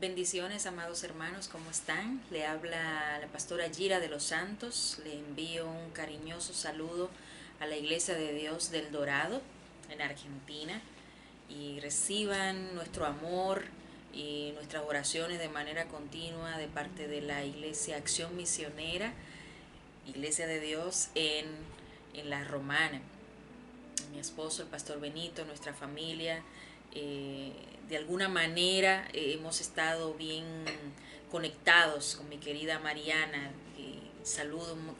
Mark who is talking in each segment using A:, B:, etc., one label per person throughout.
A: Bendiciones, amados hermanos, ¿cómo están? Le habla la pastora Gira de los Santos. Le envío un cariñoso saludo a la Iglesia de Dios del Dorado en Argentina y reciban nuestro amor y nuestras oraciones de manera continua de parte de la Iglesia Acción Misionera, Iglesia de Dios en La Romana. Mi esposo, el pastor Benito, nuestra familia, eh, de alguna manera hemos estado bien conectados con mi querida Mariana.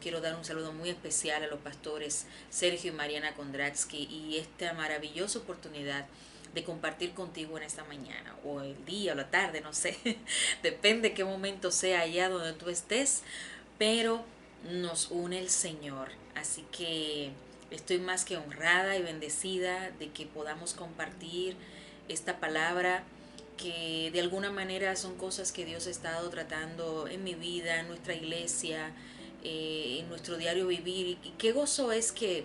A: Quiero dar un saludo muy especial a los pastores Sergio y Mariana Kondratsky y esta maravillosa oportunidad de compartir contigo en esta mañana, o el día o la tarde, no sé, depende qué momento sea allá donde tú estés, pero nos une el Señor. Así que estoy más que honrada y bendecida de que podamos compartir esta palabra, que de alguna manera son cosas que Dios ha estado tratando en mi vida, en nuestra iglesia, en nuestro diario vivir. Y qué gozo es que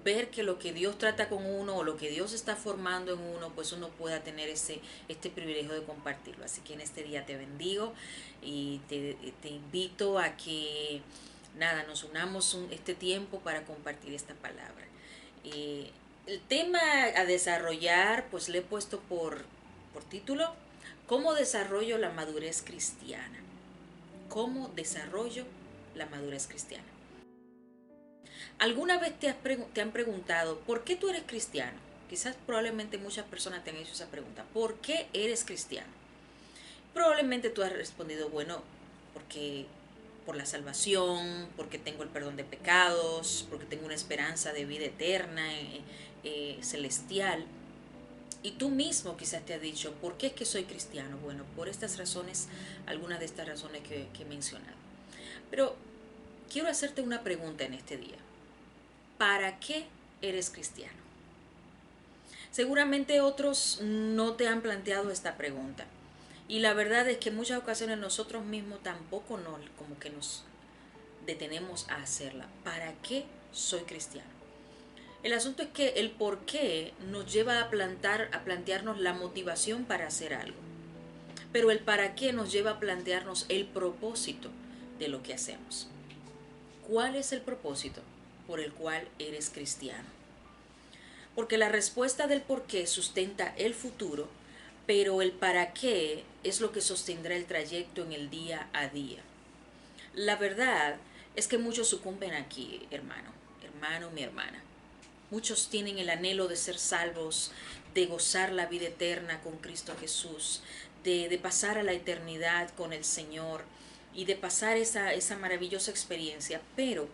A: ver que lo que Dios trata con uno o lo que Dios está formando en uno, pues uno pueda tener este privilegio de compartirlo. Así que en este día te bendigo y te invito a que nada, nos unamos este tiempo para compartir esta palabra. El tema a desarrollar, pues le he puesto por título, ¿cómo desarrollo la madurez cristiana? ¿Cómo desarrollo la madurez cristiana? ¿Alguna vez te han preguntado por qué tú eres cristiano? Quizás probablemente muchas personas te han hecho esa pregunta. ¿Por qué eres cristiano? Probablemente tú has respondido, bueno, porque por la salvación, porque tengo el perdón de pecados, porque tengo una esperanza de vida eterna, celestial. Y tú mismo quizás te has dicho, ¿por qué es que soy cristiano? Bueno, por estas razones, algunas de estas razones que he mencionado. Pero quiero hacerte una pregunta en este día. ¿Para qué eres cristiano? Seguramente otros no te han planteado esta pregunta. Y la verdad es que en muchas ocasiones nosotros mismos tampoco como que nos detenemos a hacerla. ¿Para qué soy cristiano? El asunto es que el por qué nos lleva a plantearnos la motivación para hacer algo. Pero el para qué nos lleva a plantearnos el propósito de lo que hacemos. ¿Cuál es el propósito por el cual eres cristiano? Porque la respuesta del por qué sustenta el futuro, pero el para qué es lo que sostendrá el trayecto en el día a día. La verdad es que muchos sucumben aquí, hermano, mi hermana. Muchos tienen el anhelo de ser salvos, de gozar la vida eterna con Cristo Jesús, de pasar a la eternidad con el Señor y de pasar esa maravillosa experiencia, pero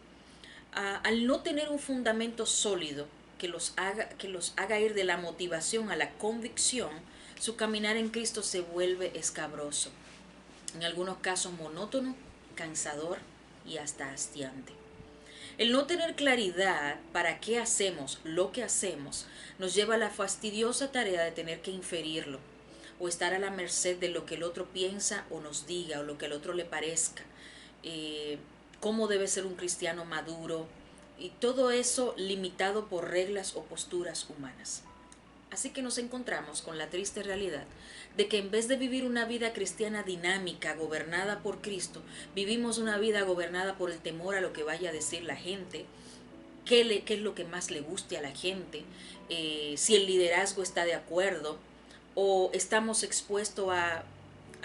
A: al no tener un fundamento sólido que los haga ir de la motivación a la convicción, su caminar en Cristo se vuelve escabroso, en algunos casos monótono, cansador y hasta hastiante. El no tener claridad para qué hacemos lo que hacemos nos lleva a la fastidiosa tarea de tener que inferirlo o estar a la merced de lo que el otro piensa o nos diga o lo que al otro le parezca. Cómo debe ser un cristiano maduro y todo eso limitado por reglas o posturas humanas. Así que nos encontramos con la triste realidad de que en vez de vivir una vida cristiana dinámica, gobernada por Cristo, vivimos una vida gobernada por el temor a lo que vaya a decir la gente, qué es lo que más le guste a la gente, si el liderazgo está de acuerdo, o estamos expuestos a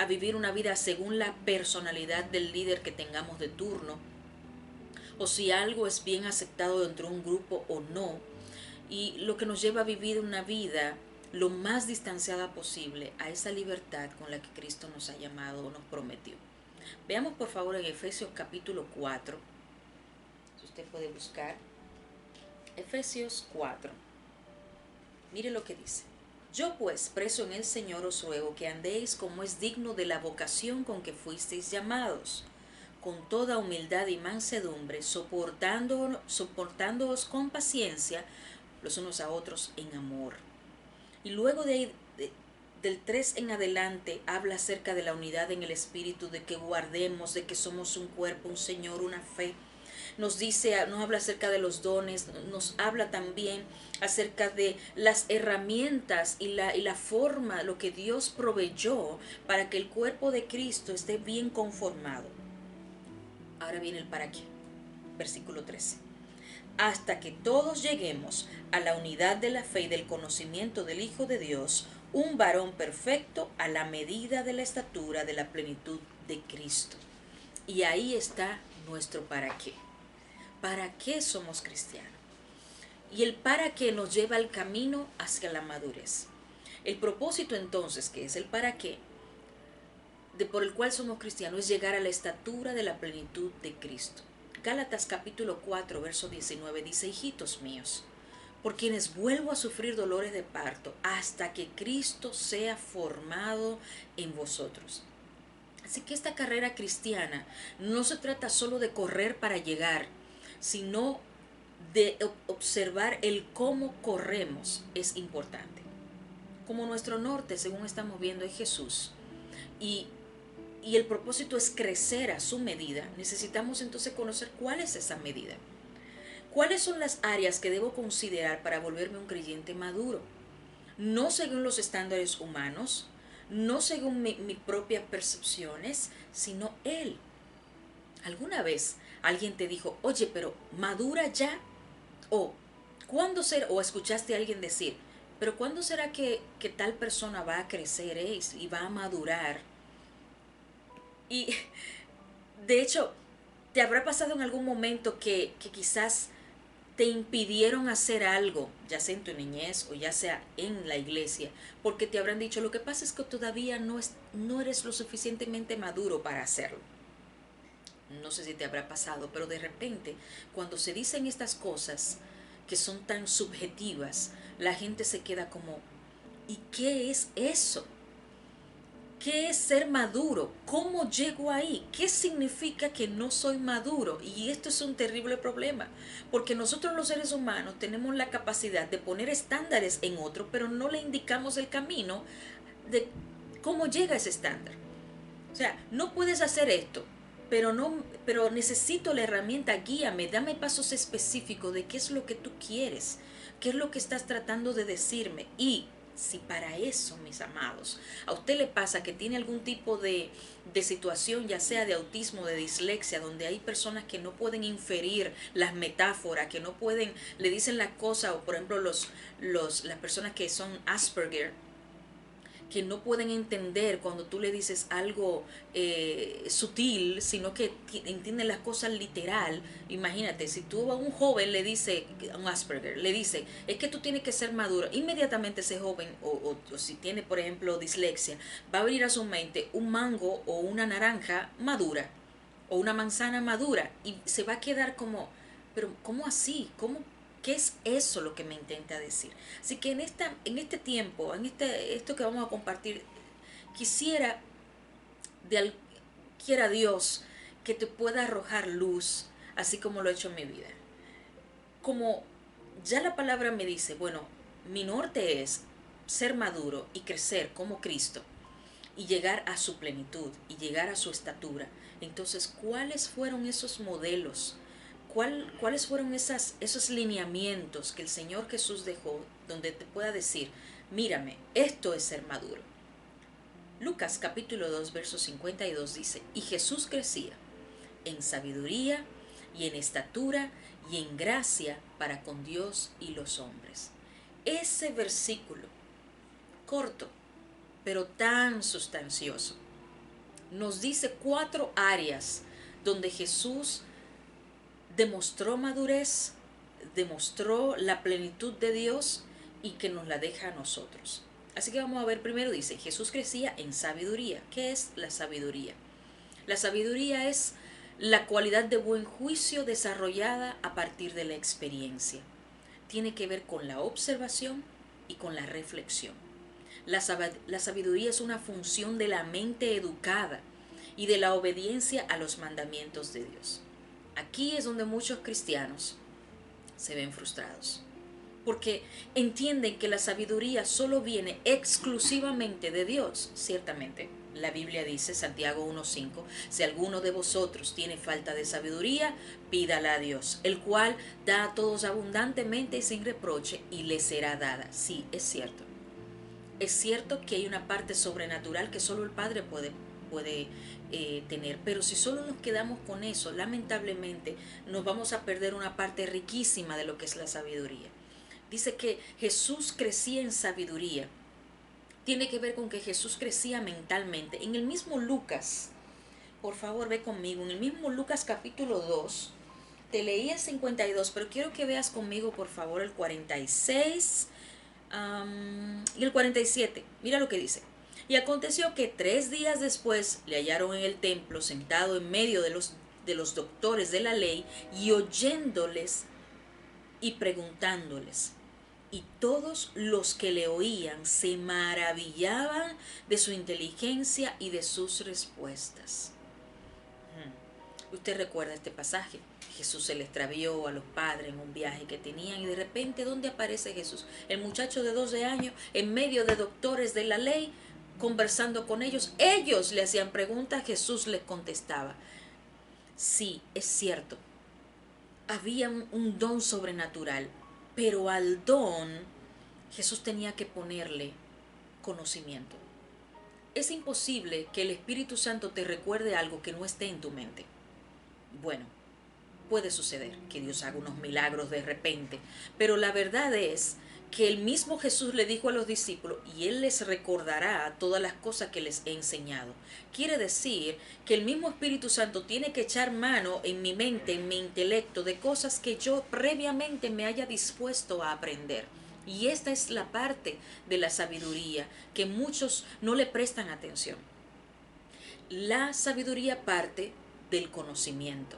A: vivir una vida según la personalidad del líder que tengamos de turno, o si algo es bien aceptado dentro de un grupo o no, y lo que nos lleva a vivir una vida lo más distanciada posible a esa libertad con la que Cristo nos ha llamado o nos prometió. Veamos por favor en Efesios capítulo 4, si usted puede buscar, Efesios 4, mire lo que dice. Yo pues, preso en el Señor, os ruego que andéis como es digno de la vocación con que fuisteis llamados, con toda humildad y mansedumbre, soportándoos con paciencia los unos a otros en amor. Y luego de ahí, del 3 en adelante, habla acerca de la unidad en el Espíritu, de que guardemos, de que somos un cuerpo, un Señor, una fe, nos dice, nos habla acerca de los dones, nos habla también acerca de las herramientas y la forma, lo que Dios proveyó para que el cuerpo de Cristo esté bien conformado. Ahora viene el para qué. Versículo 13. Hasta que todos lleguemos a la unidad de la fe y del conocimiento del Hijo de Dios, un varón perfecto a la medida de la estatura de la plenitud de Cristo. Y ahí está nuestro para qué. ¿Para qué somos cristianos? Y el para qué nos lleva al camino hacia la madurez. El propósito entonces, que es el para qué, por el cual somos cristianos, es llegar a la estatura de la plenitud de Cristo. Gálatas capítulo 4, verso 19 dice: hijitos míos, por quienes vuelvo a sufrir dolores de parto, hasta que Cristo sea formado en vosotros. Así que esta carrera cristiana no se trata solo de correr para llegar, sino de observar el cómo corremos es importante. Como nuestro norte, según estamos viendo, es Jesús, y el propósito es crecer a su medida, necesitamos entonces conocer cuál es esa medida. ¿Cuáles son las áreas que debo considerar para volverme un creyente maduro? No según los estándares humanos, no según mis propias percepciones, sino Él. ¿Alguna vez alguien te dijo, oye, pero madura ya? O, ¿cuándo será? O escuchaste a alguien decir, pero ¿cuándo será que tal persona va a crecer y va a madurar? Y de hecho, ¿te habrá pasado en algún momento que quizás te impidieron hacer algo, ya sea en tu niñez o ya sea en la iglesia, porque te habrán dicho, lo que pasa es que todavía no eres lo suficientemente maduro para hacerlo? No sé si te habrá pasado, pero de repente, cuando se dicen estas cosas que son tan subjetivas, la gente se queda como, ¿y qué es eso? ¿Qué es ser maduro? ¿Cómo llego ahí? ¿Qué significa que no soy maduro? Y esto es un terrible problema, porque nosotros los seres humanos tenemos la capacidad de poner estándares en otro, pero no le indicamos el camino de cómo llega ese estándar. O sea, no puedes hacer esto, pero necesito la herramienta, guíame, dame pasos específicos de qué es lo que tú quieres, qué es lo que estás tratando de decirme. Y si para eso, mis amados, a usted le pasa que tiene algún tipo de situación, ya sea de autismo, de dislexia, donde hay personas que no pueden inferir las metáforas, que no pueden, le dicen las cosas, o por ejemplo las personas que son Asperger, que no pueden entender cuando tú le dices algo sutil, sino que entienden las cosas literal. Imagínate, si tú a un joven le dice, a un Asperger, le dice, es que tú tienes que ser maduro, inmediatamente ese joven, o si tiene, por ejemplo, dislexia, va a abrir a su mente un mango o una naranja madura, o una manzana madura, y se va a quedar como, pero ¿cómo así? ¿Qué es eso lo que me intenta decir? Así que en este tiempo, esto que vamos a compartir, quisiera, quiera Dios, que te pueda arrojar luz, así como lo he hecho en mi vida. Como ya la palabra me dice, bueno, mi norte es ser maduro y crecer como Cristo y llegar a su plenitud y llegar a su estatura. Entonces, ¿cuáles fueron esos modelos? ¿Cuáles fueron esos lineamientos que el Señor Jesús dejó donde te pueda decir, mírame, esto es ser maduro? Lucas capítulo 2, verso 52 dice, y Jesús crecía en sabiduría y en estatura y en gracia para con Dios y los hombres. Ese versículo, corto, pero tan sustancioso, nos dice 4 áreas donde Jesús demostró madurez, demostró la plenitud de Dios y que nos la deja a nosotros. Así que vamos a ver, primero dice, Jesús crecía en sabiduría. ¿Qué es la sabiduría? La sabiduría es la cualidad de buen juicio desarrollada a partir de la experiencia. Tiene que ver con la observación y con la reflexión. La sabiduría es una función de la mente educada y de la obediencia a los mandamientos de Dios. Aquí es donde muchos cristianos se ven frustrados, porque entienden que la sabiduría solo viene exclusivamente de Dios. Ciertamente, La Biblia dice, Santiago 1:5, si alguno de vosotros tiene falta de sabiduría, pídala a Dios, el cual da a todos abundantemente y sin reproche, y le será dada. Sí, es cierto. Es cierto que hay una parte sobrenatural que solo el Padre puede tener, pero si solo nos quedamos con eso, lamentablemente nos vamos a perder una parte riquísima de lo que es la sabiduría. Dice que Jesús crecía en sabiduría. Tiene que ver con que Jesús crecía mentalmente. En el mismo Lucas, por favor ve conmigo, en el mismo Lucas capítulo 2, te leí el 52, pero quiero que veas conmigo por favor el 46 y el 47. Mira lo que dice. Y aconteció que 3 días después le hallaron en el templo sentado en medio de los doctores de la ley y oyéndoles y preguntándoles. Y todos los que le oían se maravillaban de su inteligencia y de sus respuestas. Usted recuerda este pasaje. Jesús se le extravió a los padres en un viaje que tenían y de repente, ¿dónde aparece Jesús? El muchacho de 12 años en medio de doctores de la ley, conversando con ellos. Ellos le hacían preguntas, Jesús les contestaba. Sí, es cierto. Había un don sobrenatural, pero al don Jesús tenía que ponerle conocimiento. Es imposible que el Espíritu Santo te recuerde algo que no esté en tu mente. Bueno, puede suceder que Dios haga unos milagros de repente, pero la verdad es que el mismo Jesús le dijo a los discípulos, y Él les recordará todas las cosas que les he enseñado. Quiere decir que el mismo Espíritu Santo tiene que echar mano en mi mente, en mi intelecto, de cosas que yo previamente me haya dispuesto a aprender. Y esta es la parte de la sabiduría que muchos no le prestan atención. La sabiduría parte del conocimiento.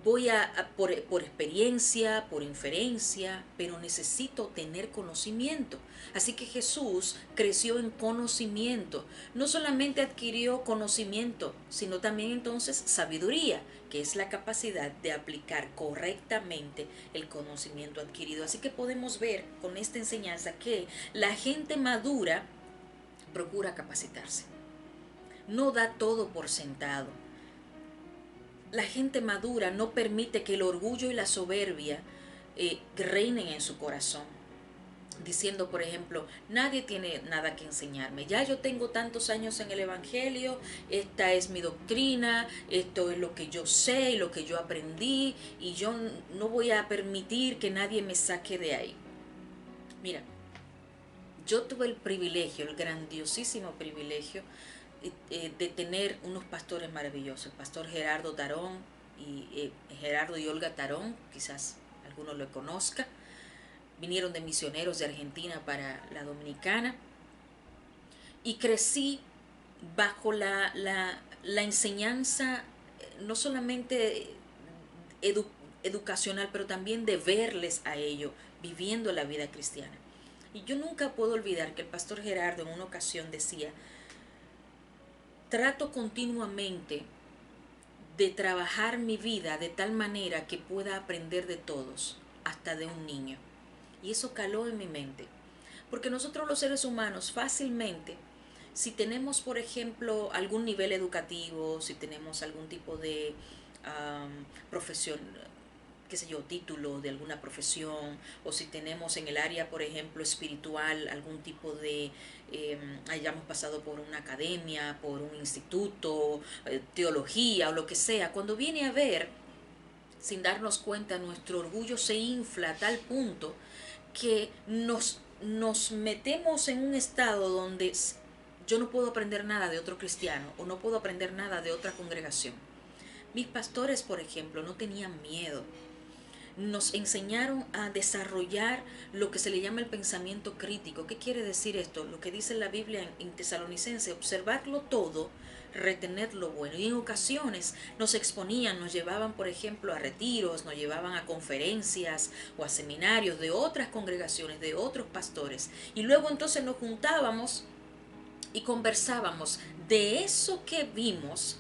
A: Voy por experiencia, por inferencia, pero necesito tener conocimiento. Así que Jesús creció en conocimiento. No solamente adquirió conocimiento, sino también entonces sabiduría, que es la capacidad de aplicar correctamente el conocimiento adquirido. Así que podemos ver con esta enseñanza que la gente madura procura capacitarse. No da todo por sentado. La gente madura no permite que el orgullo y la soberbia reinen en su corazón, diciendo, por ejemplo, nadie tiene nada que enseñarme, ya yo tengo tantos años en el Evangelio, esta es mi doctrina, esto es lo que yo sé y lo que yo aprendí, y yo no voy a permitir que nadie me saque de ahí. Mira, yo tuve el privilegio, el grandiosísimo privilegio de tener unos pastores maravillosos, el pastor Gerardo Tarón Gerardo y Olga Tarón, quizás alguno lo conozca. Vinieron de misioneros de Argentina para la Dominicana y crecí bajo la enseñanza no solamente educacional, pero también de verles a ellos viviendo la vida cristiana. Y yo nunca puedo olvidar que el pastor Gerardo en una ocasión decía: trato continuamente de trabajar mi vida de tal manera que pueda aprender de todos, hasta de un niño. Y eso caló en mi mente. Porque nosotros los seres humanos fácilmente, si tenemos por ejemplo algún nivel educativo, si tenemos algún tipo de profesión, qué sé yo, título de alguna profesión, o si tenemos en el área, por ejemplo, espiritual, algún tipo de, hayamos pasado por una academia, por un instituto, teología o lo que sea, cuando viene a ver, sin darnos cuenta, nuestro orgullo se infla a tal punto que nos metemos en un estado donde yo no puedo aprender nada de otro cristiano o no puedo aprender nada de otra congregación. Mis pastores, por ejemplo, no tenían miedo. Nos enseñaron a desarrollar lo que se le llama el pensamiento crítico. ¿Qué quiere decir esto? Lo que dice la Biblia en Tesalonicense: observarlo todo, retener lo bueno. Y en ocasiones nos exponían, nos llevaban, por ejemplo, a retiros, nos llevaban a conferencias o a seminarios de otras congregaciones, de otros pastores. Y luego entonces nos juntábamos y conversábamos de eso que vimos,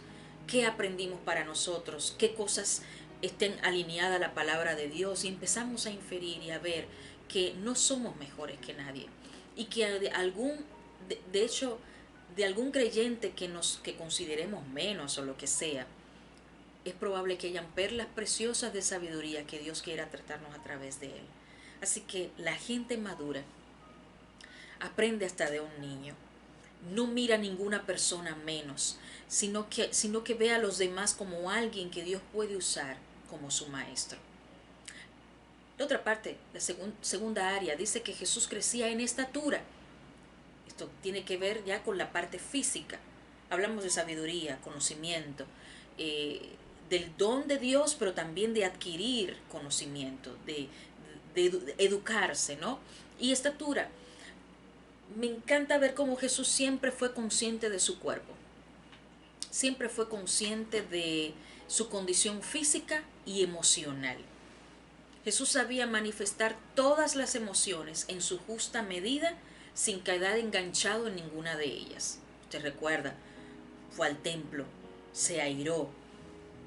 A: qué aprendimos para nosotros, qué cosas estén alineadas a la palabra de Dios, y empezamos a inferir y a ver que no somos mejores que nadie y que de hecho de algún creyente que consideremos menos o lo que sea, es probable que hayan perlas preciosas de sabiduría que Dios quiera tratarnos a través de él. Así que la gente madura aprende hasta de un niño. No mira a ninguna persona menos, sino que ve a los demás como alguien que Dios puede usar como su maestro. La otra parte, la segunda área, dice que Jesús crecía en estatura. Esto tiene que ver ya con la parte física. Hablamos de sabiduría, conocimiento, del don de Dios, pero también de adquirir conocimiento, de educarse, ¿no? Y estatura. Me encanta ver cómo Jesús siempre fue consciente de su cuerpo. Siempre fue consciente de su condición física y emocional. Jesús sabía manifestar todas las emociones en su justa medida sin quedar enganchado en ninguna de ellas. Usted recuerda, fue al templo, se airó,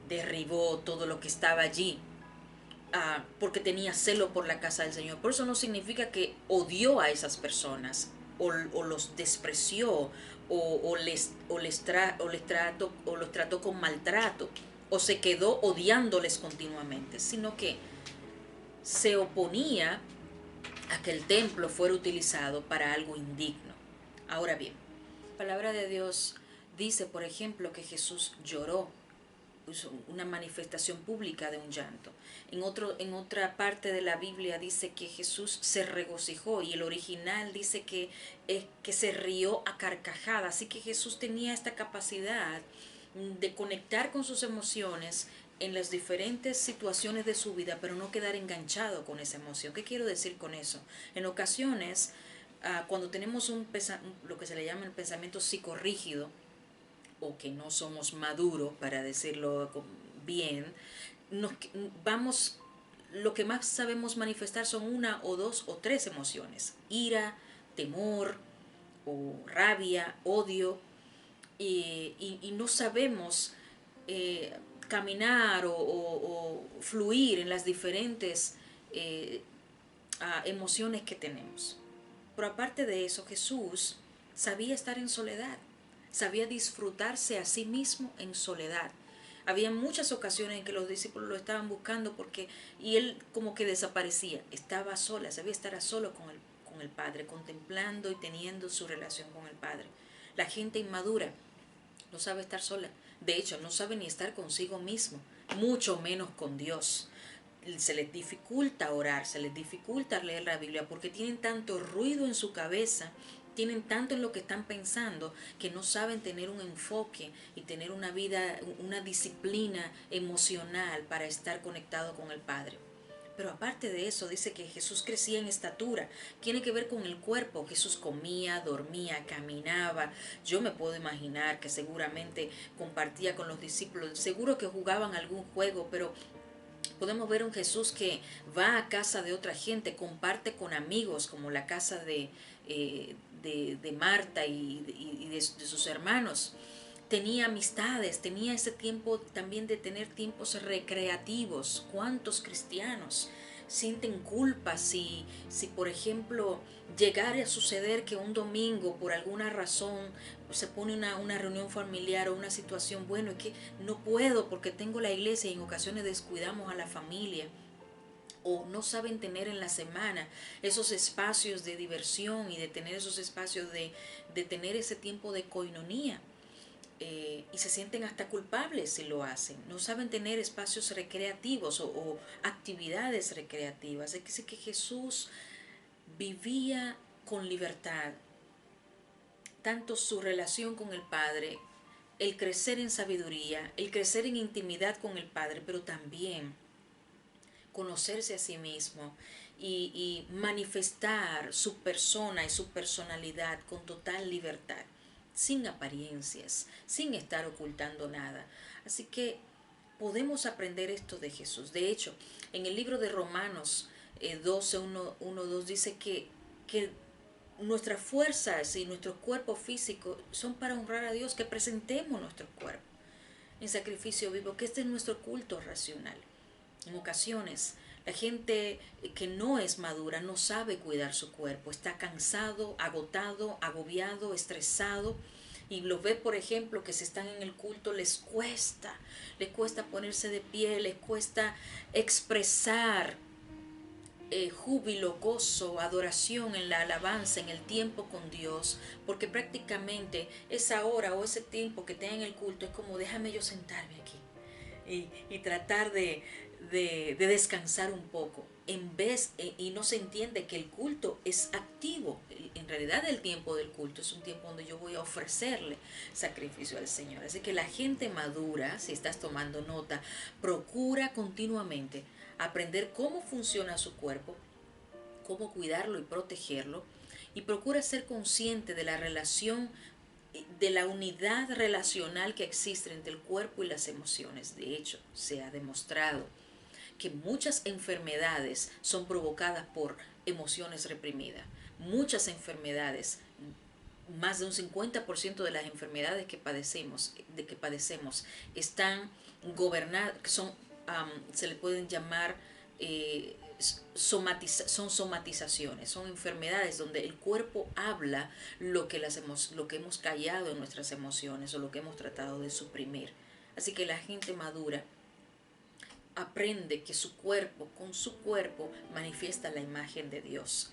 A: derribó todo lo que estaba allí, porque tenía celo por la casa del Señor. Por eso no significa que odió a esas personas o los despreció o los trató con maltrato o se quedó odiándoles continuamente, sino que se oponía a que el templo fuera utilizado para algo indigno. Ahora bien, la palabra de Dios dice, por ejemplo, que Jesús lloró, una manifestación pública de un llanto. En otra parte de la Biblia dice que Jesús se regocijó, y el original dice que se rió a carcajadas. Así que Jesús tenía esta capacidad de conectar con sus emociones en las diferentes situaciones de su vida, pero no quedar enganchado con esa emoción. ¿Qué quiero decir con eso? En ocasiones, cuando tenemos lo que se le llama el pensamiento psicorrígido, o que no somos maduros, para decirlo bien, nos vamos, lo que más sabemos manifestar son una o dos o tres emociones: ira, temor, o rabia, odio, y no sabemos caminar o fluir en las diferentes emociones que tenemos. Pero aparte de eso, Jesús sabía estar en soledad, sabía disfrutarse a sí mismo en soledad. Había muchas ocasiones en que los discípulos lo estaban buscando y él como que desaparecía, estaba sola, sabía estar a solo con el Padre, contemplando y teniendo su relación con el Padre. La gente inmadura no sabe estar sola, de hecho no sabe ni estar consigo mismo, mucho menos con Dios. Se les dificulta orar, se les dificulta leer la Biblia porque tienen tanto ruido en su cabeza, tienen tanto en lo que están pensando, que no saben tener un enfoque y tener una vida, una disciplina emocional para estar conectado con el Padre. Pero aparte de eso, dice que Jesús crecía en estatura. Tiene que ver con el cuerpo. Jesús comía, dormía, caminaba. Yo me puedo imaginar que seguramente compartía con los discípulos. Seguro que jugaban algún juego, pero podemos ver un Jesús que va a casa de otra gente, comparte con amigos, como la casa de Marta y de sus hermanos. Tenía amistades, tenía ese tiempo también de tener tiempos recreativos. ¿Cuántos cristianos sienten culpa si por ejemplo, llegara a suceder que un domingo, por alguna razón, se pone una reunión familiar o una situación? Bueno, es que no puedo porque tengo la iglesia, y en ocasiones descuidamos a la familia, o no saben tener en la semana esos espacios de diversión y de tener esos espacios de tener ese tiempo de coinonía. Y se sienten hasta culpables si lo hacen. No saben tener espacios recreativos o actividades recreativas. Es que Jesús vivía con libertad, tanto su relación con el Padre, el crecer en sabiduría, el crecer en intimidad con el Padre, pero también conocerse a sí mismo y manifestar su persona y su personalidad con total libertad, sin apariencias, sin estar ocultando nada. Así que podemos aprender esto de Jesús. De hecho, en el libro de Romanos 12, 1, 2 dice que nuestras fuerzas y nuestro cuerpo físico son para honrar a Dios, que presentemos nuestro cuerpo en sacrificio vivo, que este es nuestro culto racional. En ocasiones, la gente que no es madura no sabe cuidar su cuerpo, está cansado, agotado, agobiado, estresado, Y los ves, por ejemplo, que si están en el culto les cuesta ponerse de pie, les cuesta expresar júbilo, gozo, adoración en la alabanza, en el tiempo con Dios, porque prácticamente esa hora o ese tiempo que tengan en el culto es como déjame yo sentarme aquí y tratar de descansar un poco. Y no se entiende que el culto es activo. En realidad el tiempo del culto es un tiempo donde yo voy a ofrecerle sacrificio al Señor. Así que la gente madura, si estás tomando nota, procura continuamente aprender cómo funciona su cuerpo, cómo cuidarlo y protegerlo, y procura ser consciente de la relación, de la unidad relacional que existe entre el cuerpo y las emociones. De hecho, se ha demostrado que muchas enfermedades son provocadas por emociones reprimidas. Muchas enfermedades, más de un 50% de las enfermedades que padecemos están gobernadas, se le pueden llamar son somatizaciones, son enfermedades donde el cuerpo habla lo que hemos callado en nuestras emociones o lo que hemos tratado de suprimir. Así que la gente madura aprende que con su cuerpo manifiesta la imagen de Dios,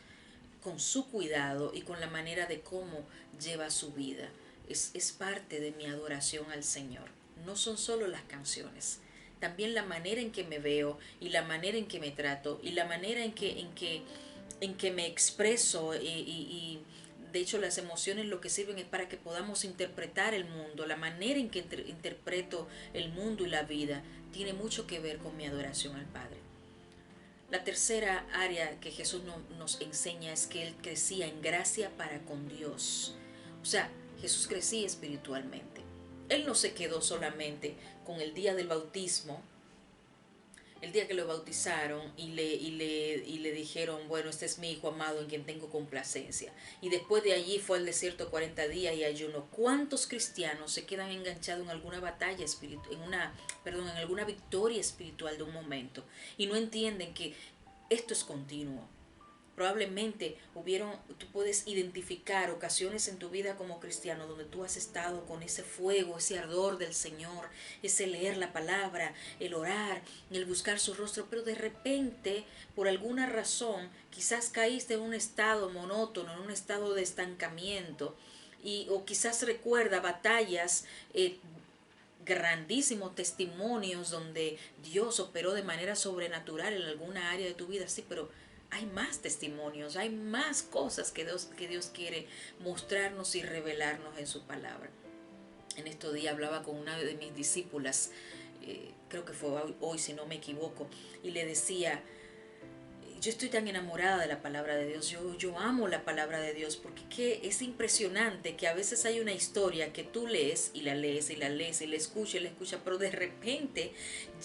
A: con su cuidado y con la manera de cómo lleva su vida. Es parte de mi adoración al Señor. No son solo las canciones, también la manera en que me veo y la manera en que me trato y la manera en que me expreso y de hecho las emociones lo que sirven es para que podamos interpretar el mundo. La manera en que interpreto el mundo y la vida tiene mucho que ver con mi adoración al Padre. La tercera área que Jesús nos enseña es que Él crecía en gracia para con Dios. O sea, Jesús crecía espiritualmente. Él no se quedó solamente con el día del bautismo, el día que lo bautizaron y le dijeron, bueno, este es mi hijo amado en quien tengo complacencia. Y después de allí fue al desierto 40 días y ayuno. ¿Cuántos cristianos se quedan enganchados en alguna batalla espiritual, en alguna victoria espiritual de un momento y no entienden que esto es continuo? Probablemente tú puedes identificar ocasiones en tu vida como cristiano donde tú has estado con ese fuego, ese ardor del Señor, ese leer la palabra, el orar, el buscar su rostro, pero de repente, por alguna razón, quizás caíste en un estado monótono, en un estado de estancamiento, o quizás recuerda batallas, grandísimos testimonios donde Dios operó de manera sobrenatural en alguna área de tu vida, sí, pero hay más testimonios, hay más cosas que Dios quiere mostrarnos y revelarnos en su palabra. En estos días hablaba con una de mis discípulas, creo que fue hoy si no me equivoco, y le decía, yo estoy tan enamorada de la palabra de Dios, yo amo la palabra de Dios, porque es impresionante que a veces hay una historia que tú lees y la lees y la lees y la escuchas, pero de repente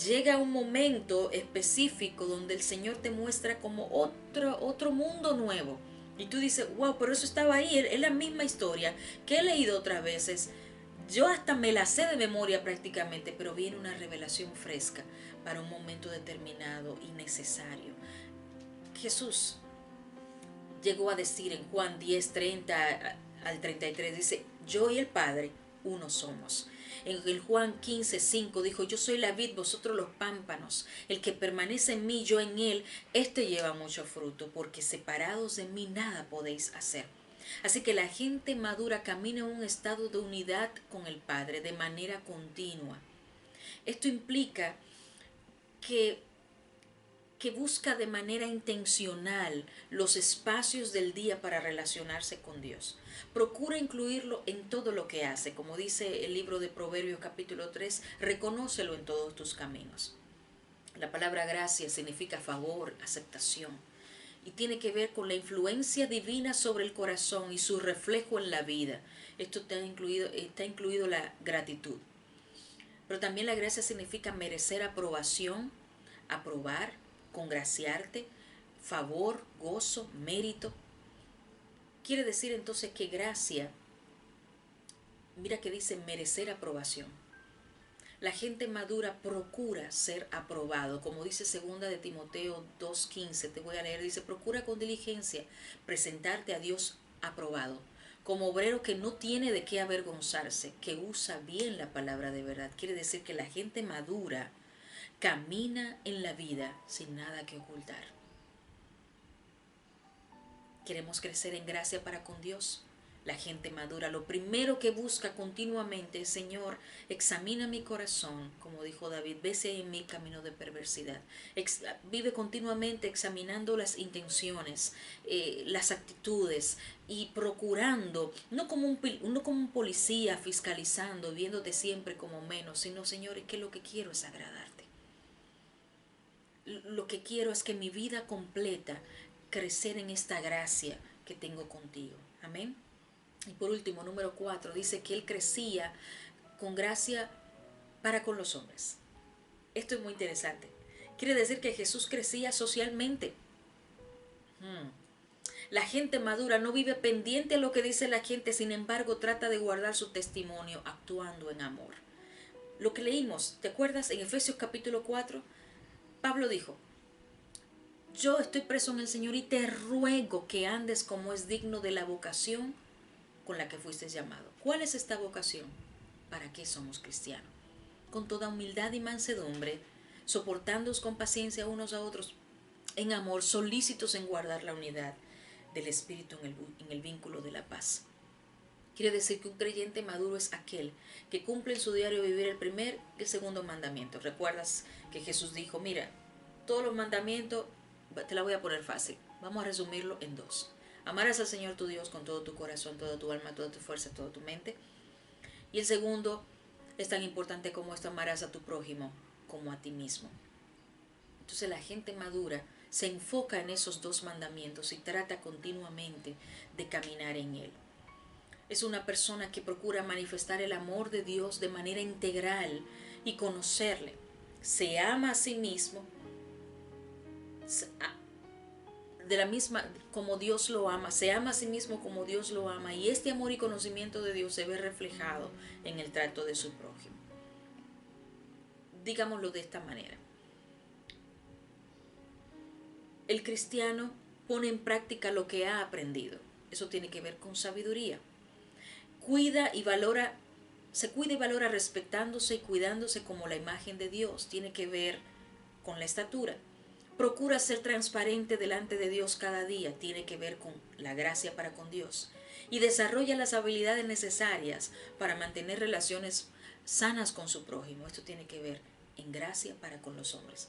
A: llega un momento específico donde el Señor te muestra como otro mundo nuevo. Y tú dices, wow, pero eso estaba ahí, es la misma historia que he leído otras veces. Yo hasta me la sé de memoria prácticamente, pero viene una revelación fresca para un momento determinado y necesario. Jesús llegó a decir en Juan 10:30 al 33, dice, yo y el Padre uno somos. En el Juan 15:5 dijo, yo soy la vid, vosotros los pámpanos. El que permanece en mí, yo en él, este lleva mucho fruto, porque separados de mí nada podéis hacer. Así que la gente madura camina en un estado de unidad con el Padre de manera continua. Esto implica que busca de manera intencional los espacios del día para relacionarse con Dios. Procura incluirlo en todo lo que hace. Como dice el libro de Proverbios capítulo 3, reconócelo en todos tus caminos. La palabra gracia significa favor, aceptación, y tiene que ver con la influencia divina sobre el corazón y su reflejo en la vida. Esto está incluido la gratitud. Pero también la gracia significa merecer aprobación, aprobar, congraciarte, favor, gozo, mérito. Quiere decir entonces que gracia, mira que dice merecer aprobación. La gente madura procura ser aprobado, como dice 2 de Timoteo 2:15, te voy a leer, dice, procura con diligencia presentarte a Dios aprobado, como obrero que no tiene de qué avergonzarse, que usa bien la palabra de verdad. Quiere decir que la gente madura camina en la vida sin nada que ocultar. Queremos crecer en gracia para con Dios. La gente madura lo primero que busca continuamente es: Señor, examina mi corazón, como dijo David, ve si hay en mí camino de perversidad. Vive continuamente examinando las intenciones, las actitudes, y procurando, no como un policía fiscalizando, viéndote siempre como menos, sino: Señor, es que lo que quiero es agradarte. Lo que quiero es que mi vida completa crecer en esta gracia que tengo contigo. Amén. Y por último, número 4, dice que él crecía con gracia para con los hombres. Esto es muy interesante. Quiere decir que Jesús crecía socialmente. La gente madura no vive pendiente a lo que dice la gente, sin embargo trata de guardar su testimonio actuando en amor. Lo que leímos, ¿te acuerdas? En Efesios capítulo 4, Pablo dijo: yo estoy preso en el Señor y te ruego que andes como es digno de la vocación con la que fuiste llamado. ¿Cuál es esta vocación? ¿Para qué somos cristianos? Con toda humildad y mansedumbre, soportándoos con paciencia unos a otros, en amor, solícitos en guardar la unidad del Espíritu en el vínculo de la paz. Quiere decir que un creyente maduro es aquel que cumple en su diario vivir el primer y el segundo mandamiento. ¿Recuerdas que Jesús dijo: mira, todos los mandamientos te la voy a poner fácil, vamos a resumirlo en 2? Amarás al Señor tu Dios con todo tu corazón, toda tu alma, toda tu fuerza, toda tu mente. Y el segundo es tan importante como esto: amarás a tu prójimo como a ti mismo. Entonces la gente madura se enfoca en esos 2 mandamientos y trata continuamente de caminar en él. Es una persona que procura manifestar el amor de Dios de manera integral y conocerle. Se ama a sí mismo de la misma como Dios lo ama, se ama a sí mismo como Dios lo ama, y este amor y conocimiento de Dios se ve reflejado en el trato de su prójimo. Digámoslo de esta manera: el cristiano pone en práctica lo que ha aprendido. Eso tiene que ver con sabiduría. Se cuida y valora respetándose y cuidándose como la imagen de Dios. Tiene que ver con la estatura. Procura ser transparente delante de Dios cada día. Tiene que ver con la gracia para con Dios. Y desarrolla las habilidades necesarias para mantener relaciones sanas con su prójimo. Esto tiene que ver en gracia para con los hombres.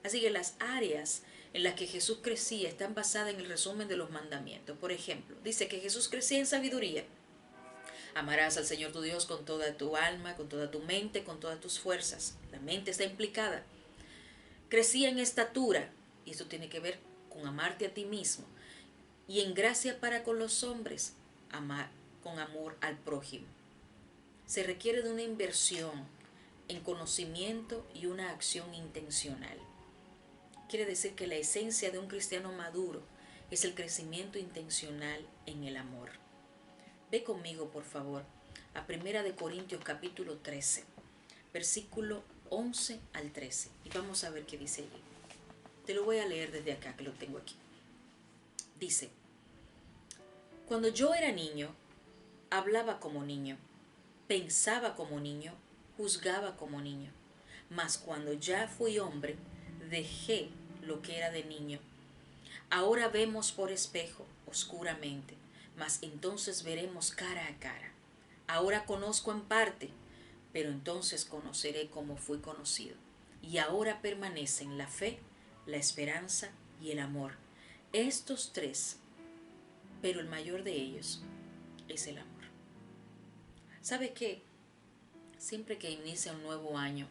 A: Así que las áreas en las que Jesús crecía están basadas en el resumen de los mandamientos. Por ejemplo, dice que Jesús crecía en sabiduría. Amarás al Señor tu Dios con toda tu alma, con toda tu mente, con todas tus fuerzas. La mente está implicada. Crecía en estatura, y esto tiene que ver con amarte a ti mismo. Y en gracia para con los hombres, amar con amor al prójimo. Se requiere de una inversión en conocimiento y una acción intencional. Quiere decir que la esencia de un cristiano maduro es el crecimiento intencional en el amor. Ve conmigo, por favor, a 1 Corintios capítulo 13, versículo 11 al 13. Y vamos a ver qué dice allí. Te lo voy a leer desde acá, que lo tengo aquí. Dice: cuando yo era niño, hablaba como niño, pensaba como niño, juzgaba como niño. Mas cuando ya fui hombre, dejé lo que era de niño. Ahora vemos por espejo, oscuramente, mas entonces veremos cara a cara. Ahora conozco en parte, pero entonces conoceré como fui conocido. Y ahora permanecen la fe, la esperanza y el amor. Estos 3, pero el mayor de ellos es el amor. ¿Sabe qué? Siempre que inicia un nuevo año,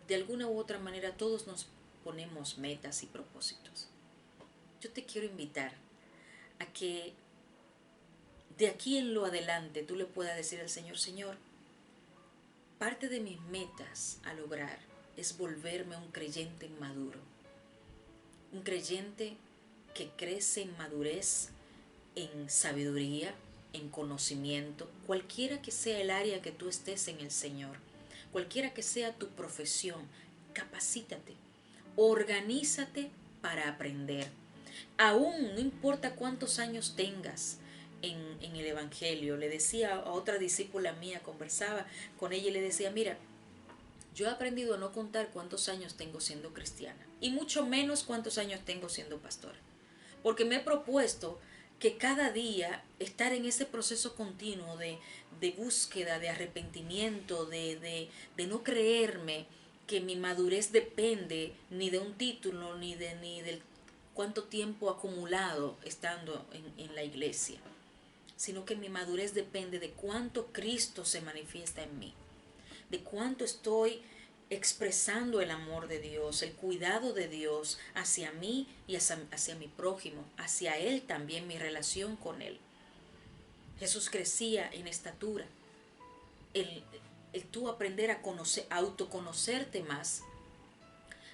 A: de alguna u otra manera todos nos ponemos metas y propósitos. Yo te quiero invitar a que de aquí en lo adelante tú le puedas decir al Señor: Señor, parte de mis metas a lograr es volverme un creyente maduro, un creyente que crece en madurez, en sabiduría, en conocimiento, cualquiera que sea el área que tú estés en el Señor, cualquiera que sea tu profesión, capacítate, organízate para aprender. Aún no importa cuántos años tengas en el Evangelio. Le decía a otra discípula mía, conversaba con ella y le decía, mira, yo he aprendido a no contar cuántos años tengo siendo cristiana y mucho menos cuántos años tengo siendo pastora. Porque me he propuesto que cada día estar en ese proceso continuo de búsqueda, de arrepentimiento, de no creerme que mi madurez depende ni de un título, ni del cuánto tiempo acumulado estando en la iglesia, sino que mi madurez depende de cuánto Cristo se manifiesta en mí, de cuánto estoy expresando el amor de Dios, el cuidado de Dios hacia mí y hacia mi prójimo, hacia Él también, mi relación con Él. Jesús crecía en estatura. El tú aprender a conocer, a autoconocerte más,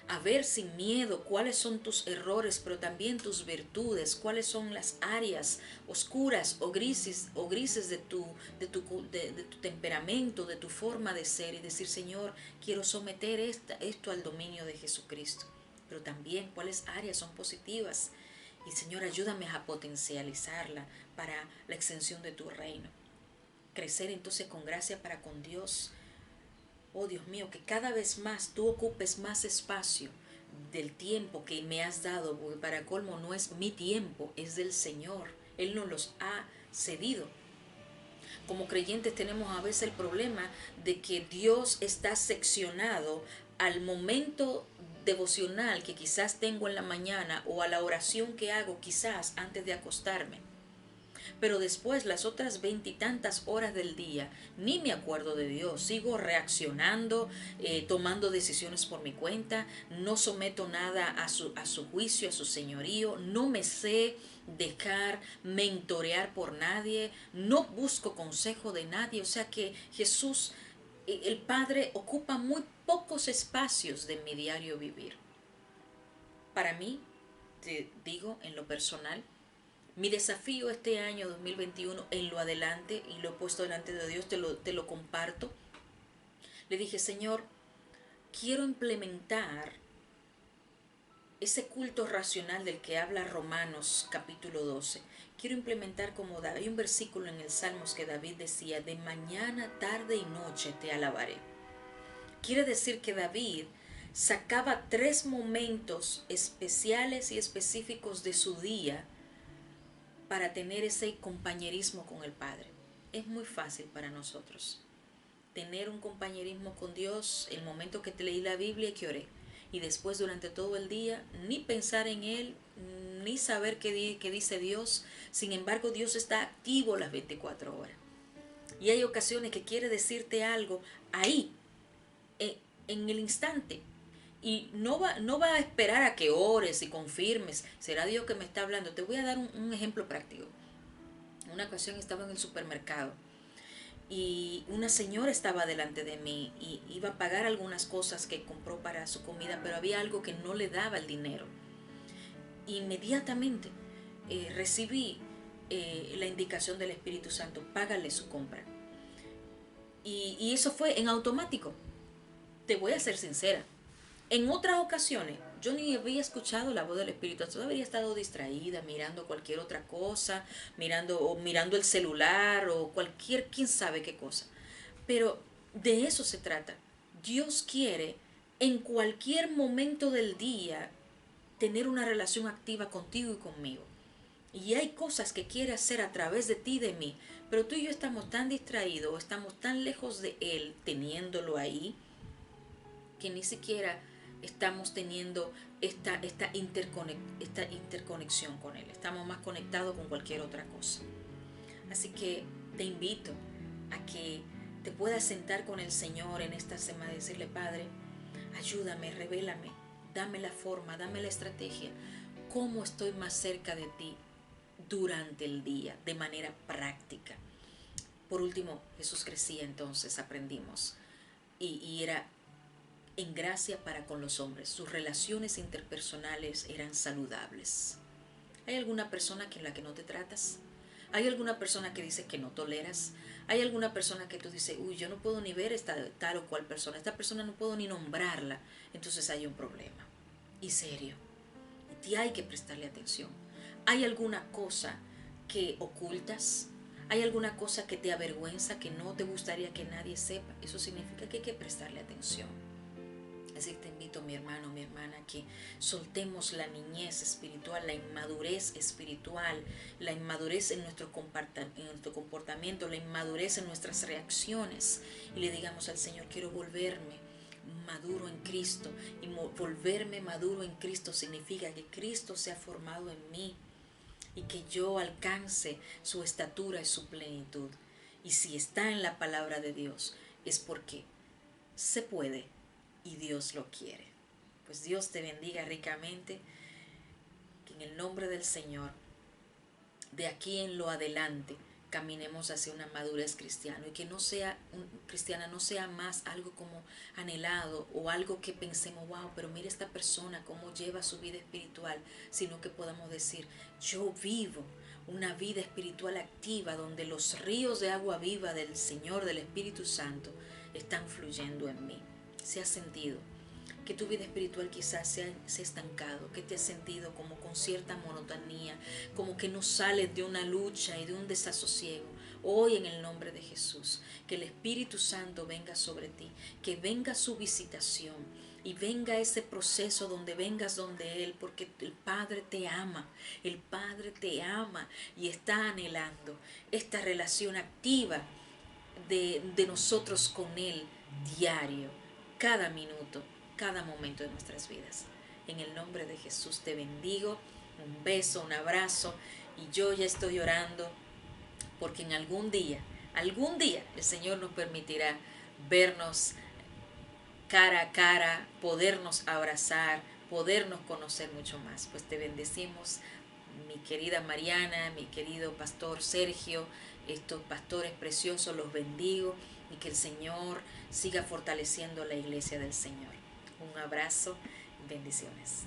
A: a ver sin miedo cuáles son tus errores, pero también tus virtudes, cuáles son las áreas oscuras o grises de tu temperamento, de tu forma de ser, y decir, Señor, quiero someter esto al dominio de Jesucristo. Pero también cuáles áreas son positivas. Y Señor, ayúdame a potencializarla para la extensión de tu reino. Crecer entonces con gracia para con Dios. Oh Dios mío, que cada vez más tú ocupes más espacio del tiempo que me has dado, porque para colmo no es mi tiempo, es del Señor. Él nos los ha cedido. Como creyentes tenemos a veces el problema de que Dios está seccionado al momento devocional que quizás tengo en la mañana o a la oración que hago quizás antes de acostarme. Pero después las otras 20 y tantas horas del día ni me acuerdo de Dios, sigo reaccionando, tomando decisiones por mi cuenta, no someto nada a su juicio, a su señorío, no me sé dejar mentorear por nadie, no busco consejo de nadie. O sea que Jesús, el Padre, ocupa muy pocos espacios de mi diario vivir. Para mí, te digo en lo personal, mi desafío este año 2021 en lo adelante, y lo he puesto delante de Dios, te lo comparto. Le dije, Señor, quiero implementar ese culto racional del que habla Romanos capítulo 12. Quiero implementar como David. Hay un versículo en el Salmos que David decía, de mañana, tarde y noche te alabaré. Quiere decir que David sacaba 3 momentos especiales y específicos de su día para tener ese compañerismo con el Padre. Es muy fácil para nosotros tener un compañerismo con Dios el momento que te leí la Biblia y que oré. Y después durante todo el día ni pensar en Él, ni saber qué dice Dios. Sin embargo, Dios está activo las 24 horas. Y hay ocasiones que quiere decirte algo ahí, en el instante. Y no va a esperar a que ores y confirmes. ¿Será Dios que me está hablando? Te voy a dar un ejemplo práctico. Una ocasión estaba en el supermercado y una señora estaba delante de mí y iba a pagar algunas cosas que compró para su comida, pero había algo que no le daba el dinero. Inmediatamente recibí la indicación del Espíritu Santo, págale su compra. Y eso fue en automático. Te voy a ser sincera. En otras ocasiones, yo ni había escuchado la voz del Espíritu Santo, habría estado distraída mirando cualquier otra cosa, mirando el celular o cualquier, quién sabe qué cosa. Pero de eso se trata. Dios quiere en cualquier momento del día tener una relación activa contigo y conmigo. Y hay cosas que quiere hacer a través de ti y de mí, pero tú y yo estamos tan distraídos, estamos tan lejos de Él, teniéndolo ahí, que ni siquiera estamos teniendo esta interconexión con Él. Estamos más conectados con cualquier otra cosa. Así que te invito a que te puedas sentar con el Señor en esta semana y decirle, Padre, ayúdame, revélame, dame la forma, dame la estrategia. ¿Cómo estoy más cerca de ti durante el día, de manera práctica? Por último, Jesús crecía, entonces aprendimos. Y era en gracia para con los hombres. Sus relaciones interpersonales eran saludables. ¿Hay alguna persona con la que no te tratas? ¿Hay alguna persona que dice que no toleras? ¿Hay alguna persona que tú dices, uy, yo no puedo ni ver esta tal o cual persona, esta persona no puedo ni nombrarla? Entonces hay un problema. Y serio. Y hay que prestarle atención. ¿Hay alguna cosa que ocultas? ¿Hay alguna cosa que te avergüenza, que no te gustaría que nadie sepa? Eso significa que hay que prestarle atención. Así que te invito, mi hermano, mi hermana, que soltemos la niñez espiritual, la inmadurez espiritual, la inmadurez en nuestro comportamiento, la inmadurez en nuestras reacciones, y le digamos al Señor: quiero volverme maduro en Cristo. Y volverme maduro en Cristo significa que Cristo se ha formado en mí y que yo alcance su estatura y su plenitud. Y si está en la palabra de Dios, es porque se puede y Dios lo quiere. Pues Dios te bendiga ricamente, que en el nombre del Señor, de aquí en lo adelante, caminemos hacia una madurez cristiana, y que no sea cristiana, no sea más algo como anhelado o algo que pensemos: wow, pero mira esta persona cómo lleva su vida espiritual, sino que podamos decir: yo vivo una vida espiritual activa, donde los ríos de agua viva del Señor, del Espíritu Santo, están fluyendo en mí. ¿Se ha sentido que tu vida espiritual quizás se ha estancado, que te has sentido como con cierta monotonía, como que no sales de una lucha y de un desasosiego? Hoy, en el nombre de Jesús, que el Espíritu Santo venga sobre ti, que venga su visitación y venga ese proceso donde vengas donde Él, porque el Padre te ama, el Padre te ama y está anhelando esta relación activa de nosotros con Él diario, cada minuto, cada momento de nuestras vidas. En el nombre de Jesús te bendigo, un beso, un abrazo, y yo ya estoy orando porque en algún día el Señor nos permitirá vernos cara a cara, podernos abrazar, podernos conocer mucho más. Pues te bendecimos, mi querida Mariana, mi querido pastor Sergio, estos pastores preciosos, los bendigo, y que el Señor siga fortaleciendo la iglesia del Señor. Un abrazo y bendiciones.